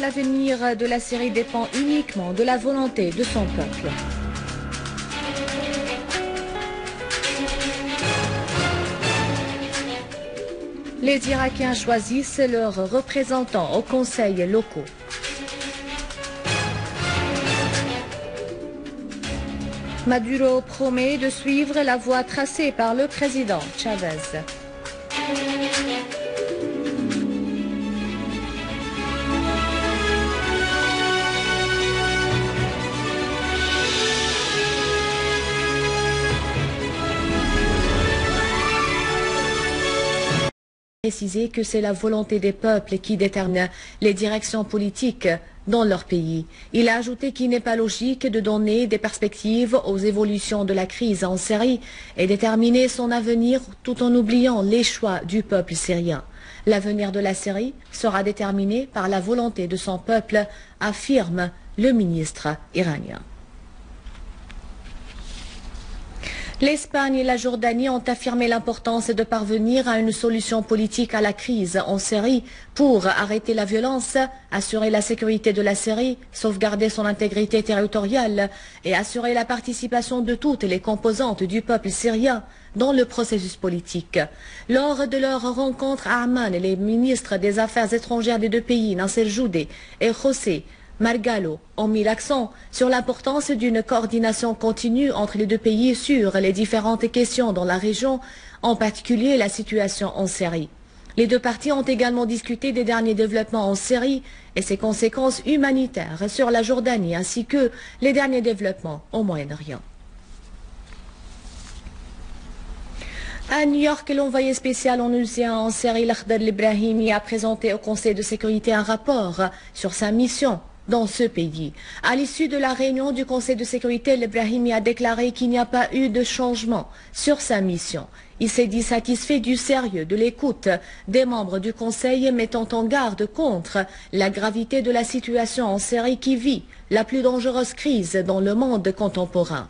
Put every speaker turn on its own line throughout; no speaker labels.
l'avenir de la Syrie dépend uniquement de la volonté de son peuple. Les Irakiens choisissent leurs représentants aux conseils locaux. Maduro promet de suivre la voie tracée par le président Chavez. Préciser que c'est la volonté des peuples qui détermine les directions politiques dans leur pays. Il a ajouté qu'il n'est pas logique de donner des perspectives aux évolutions de la crise en Syrie et déterminer son avenir tout en oubliant les choix du peuple syrien. L'avenir de la Syrie sera déterminé par la volonté de son peuple, affirme le ministre iranien. L'Espagne et la Jordanie ont affirmé l'importance de parvenir à une solution politique à la crise en Syrie pour arrêter la violence, assurer la sécurité de la Syrie, sauvegarder son intégrité territoriale et assurer la participation de toutes les composantes du peuple syrien dans le processus politique. Lors de leur rencontre à Amman, les ministres des Affaires étrangères des deux pays, Nasser Joudé et José Margallo, ont mis l'accent sur l'importance d'une coordination continue entre les deux pays sur les différentes questions dans la région, en particulier la situation en Syrie. Les deux parties ont également discuté des derniers développements en Syrie et ses conséquences humanitaires sur la Jordanie ainsi que les derniers développements au Moyen-Orient. À New York, l'envoyé spécial onusien en Syrie, Lakhdar Ibrahimi, a présenté au Conseil de sécurité un rapport sur sa mission dans ce pays. À l'issue de la réunion du Conseil de sécurité, l'Ibrahimi a déclaré qu'il n'y a pas eu de changement sur sa mission. Il s'est dit satisfait du sérieux de l'écoute des membres du Conseil mettant en garde contre la gravité de la situation en Syrie qui vit la plus dangereuse crise dans le monde contemporain.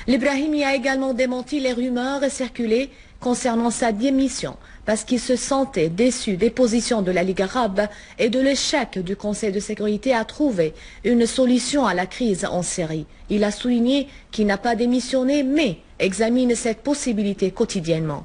L'Ibrahimi a également démenti les rumeurs circulées concernant sa démission parce qu'il se sentait déçu des positions de la Ligue arabe et de l'échec du Conseil de sécurité à trouver une solution à la crise en Syrie. Il a souligné qu'il n'a pas démissionné mais examine cette possibilité quotidiennement.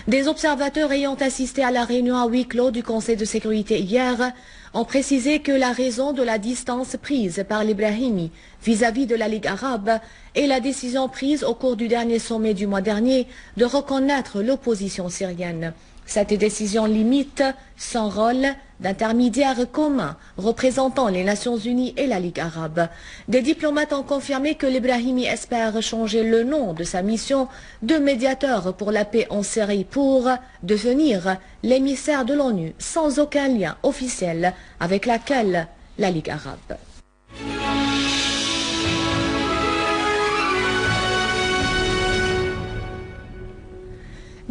Des observateurs ayant assisté à la réunion à huis clos du Conseil de sécurité hier ont précisé que la raison de la distance prise par l'Ibrahimi vis-à-vis de la Ligue arabe est la décision prise au cours du dernier sommet du mois dernier de reconnaître l'opposition syrienne. Cette décision limite son rôle d'intermédiaire commun représentant les Nations Unies et la Ligue arabe. Des diplomates ont confirmé que l'Ibrahimi espère changer le nom de sa mission de médiateur pour la paix en Syrie pour devenir l'émissaire de l'ONU sans aucun lien officiel avec laquelle la Ligue arabe.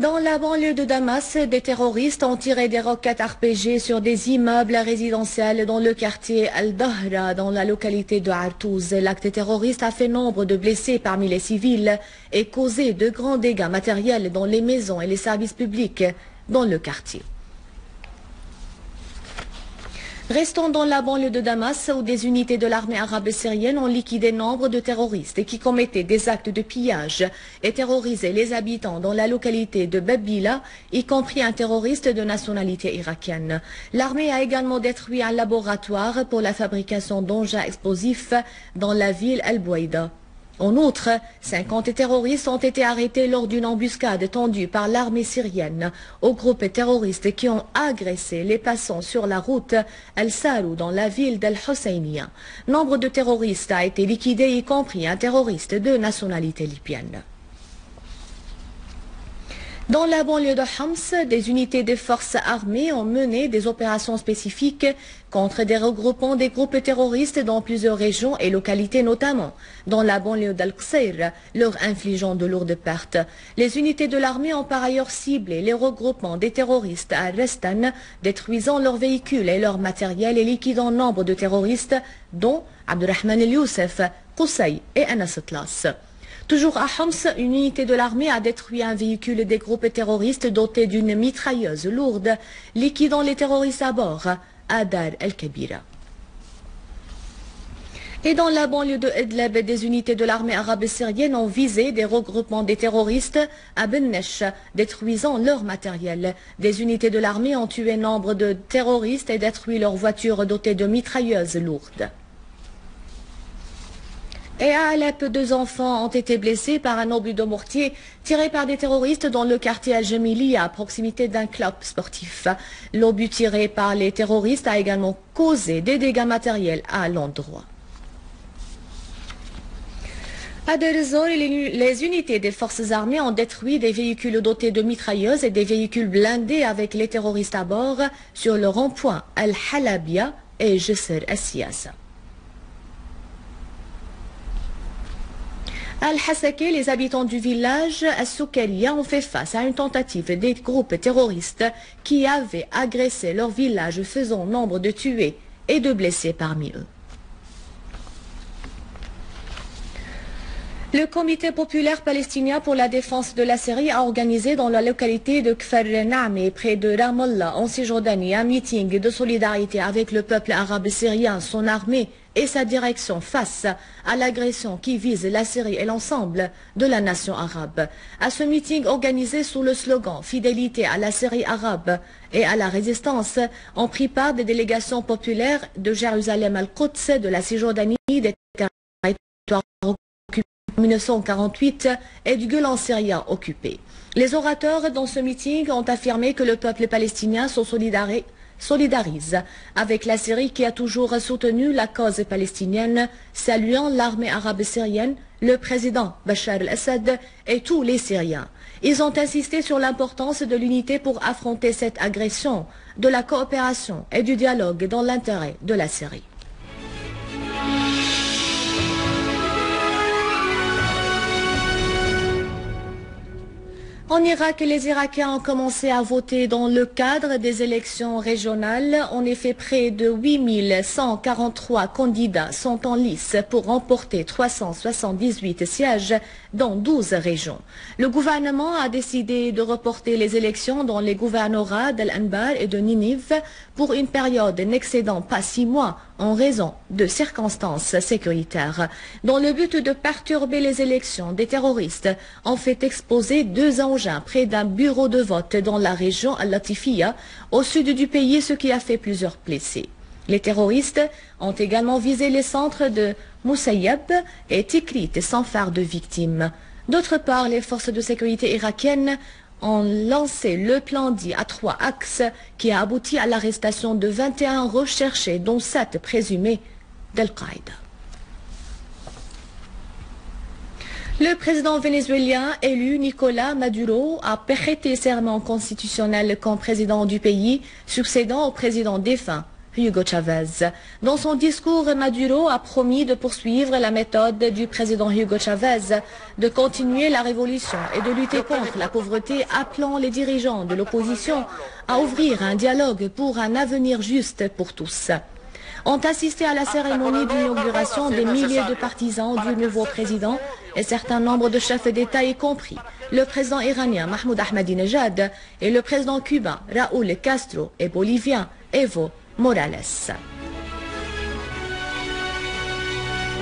Dans la banlieue de Damas, des terroristes ont tiré des roquettes RPG sur des immeubles résidentiels dans le quartier Al-Dahra, dans la localité de Artouz. L'acte terroriste a fait nombre de blessés parmi les civils et causé de grands dégâts matériels dans les maisons et les services publics dans le quartier. Restons dans la banlieue de Damas où des unités de l'armée arabe syrienne ont liquidé nombre de terroristes qui commettaient des actes de pillage et terrorisaient les habitants dans la localité de Babila, y compris un terroriste de nationalité irakienne. L'armée a également détruit un laboratoire pour la fabrication d'engins explosifs dans la ville Al-Bouaïda. En outre, 50 terroristes ont été arrêtés lors d'une embuscade tendue par l'armée syrienne aux groupes terroristes qui ont agressé les passants sur la route Al-Salou dans la ville d'Al-Husseiniya. Nombre de terroristes a été liquidé, y compris un terroriste de nationalité libyenne. Dans la banlieue de Homs, des unités des forces armées ont mené des opérations spécifiques contre des regroupements des groupes terroristes dans plusieurs régions et localités, notamment dans la banlieue d'Al-Qsayr, leur infligeant de lourdes pertes. Les unités de l'armée ont par ailleurs ciblé les regroupements des terroristes à Restan, détruisant leurs véhicules et leur matériel et liquidant nombre de terroristes, dont Abdurrahman el-Youssef, Qusay et Anas Atlas. Toujours à Homs, une unité de l'armée a détruit un véhicule des groupes terroristes doté d'une mitrailleuse lourde, liquidant les terroristes à bord à Dar el-Kabira. Et dans la banlieue de Idlib, des unités de l'armée arabe syrienne ont visé des regroupements des terroristes à Bennesh, détruisant leur matériel. Des unités de l'armée ont tué nombre de terroristes et détruit leurs voitures dotées de mitrailleuses lourdes. Et à Alep, 2 enfants ont été blessés par un obus de mortier tiré par des terroristes dans le quartier Al-Jamili à proximité d'un club sportif. L'obus tiré par les terroristes a également causé des dégâts matériels à l'endroit. À Deir ez-Zor, les unités des forces armées ont détruit des véhicules dotés de mitrailleuses et des véhicules blindés avec les terroristes à bord sur le rond-point Al-Halabia et Jisr As-Siyasa. À Al-Hasake, les habitants du village As-Soukaria ont fait face à une tentative des groupes terroristes qui avaient agressé leur village, faisant nombre de tués et de blessés parmi eux. Le Comité populaire palestinien pour la défense de la Syrie a organisé dans la localité de Kfar Na'mi, près de Ramallah, en Cisjordanie, un meeting de solidarité avec le peuple arabe syrien, son armée et sa direction face à l'agression qui vise la Syrie et l'ensemble de la nation arabe. À ce meeting organisé sous le slogan « Fidélité à la Syrie arabe et à la résistance », ont pris part des délégations populaires de Jérusalem al-Quds, de la Cisjordanie, des territoires occupés en 1948 et du Golan syrien occupé. Les orateurs dans ce meeting ont affirmé que le peuple palestinien se solidarise avec la Syrie qui a toujours soutenu la cause palestinienne, saluant l'armée arabe syrienne, le président Bachar al-Assad et tous les Syriens. Ils ont insisté sur l'importance de l'unité pour affronter cette agression, de la coopération et du dialogue dans l'intérêt de la Syrie. En Irak, les Irakiens ont commencé à voter dans le cadre des élections régionales. En effet, près de 8143 candidats sont en lice pour remporter 378 sièges dans 12 régions. Le gouvernement a décidé de reporter les élections dans les gouvernorats d'Al-Anbar et de Ninive pour une période n'excédant pas 6 mois en raison de circonstances sécuritaires. Dans le but de perturber les élections, des terroristes ont fait exploser 2 engins près d'un bureau de vote dans la région Al-Latifia, au sud du pays, ce qui a fait plusieurs blessés. Les terroristes ont également visé les centres de Moussaïab et Tikrit sans faire de victimes. D'autre part, les forces de sécurité irakiennes ont lancé le plan dit à 3 axes qui a abouti à l'arrestation de 21 recherchés, dont 7 présumés d'Al-Qaïda. Le président vénézuélien élu Nicolás Maduro a prêté serment constitutionnel comme président du pays, succédant au président défunt Hugo Chavez. Dans son discours, Maduro a promis de poursuivre la méthode du président Hugo Chavez, de continuer la révolution et de lutter contre la pauvreté, appelant les dirigeants de l'opposition à ouvrir un dialogue pour un avenir juste pour tous. Ont assisté à la cérémonie d'inauguration des milliers de partisans du nouveau président et certains nombres de chefs d'État, y compris le président iranien Mahmoud Ahmadinejad et le président cubain Raúl Castro et bolivien Evo Morales.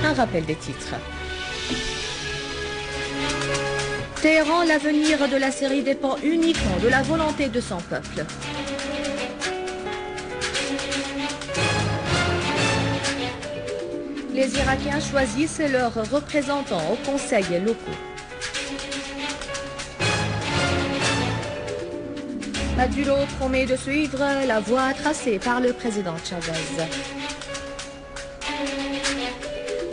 Un rappel des titres. Téhéran, l'avenir de la Syrie dépend uniquement de la volonté de son peuple. Les Irakiens choisissent leurs représentants au conseil locaux. Maduro promet de suivre la voie tracée par le président Chavez.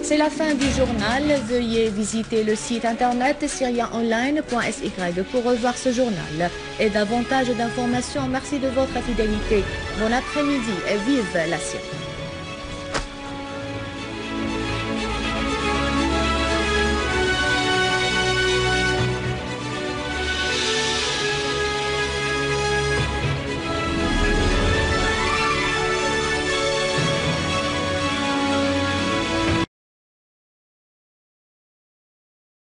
C'est la fin du journal. Veuillez visiter le site internet syriaonline.sy pour revoir ce journal et davantage d'informations. Merci de votre fidélité. Bon après-midi et vive la Syrie.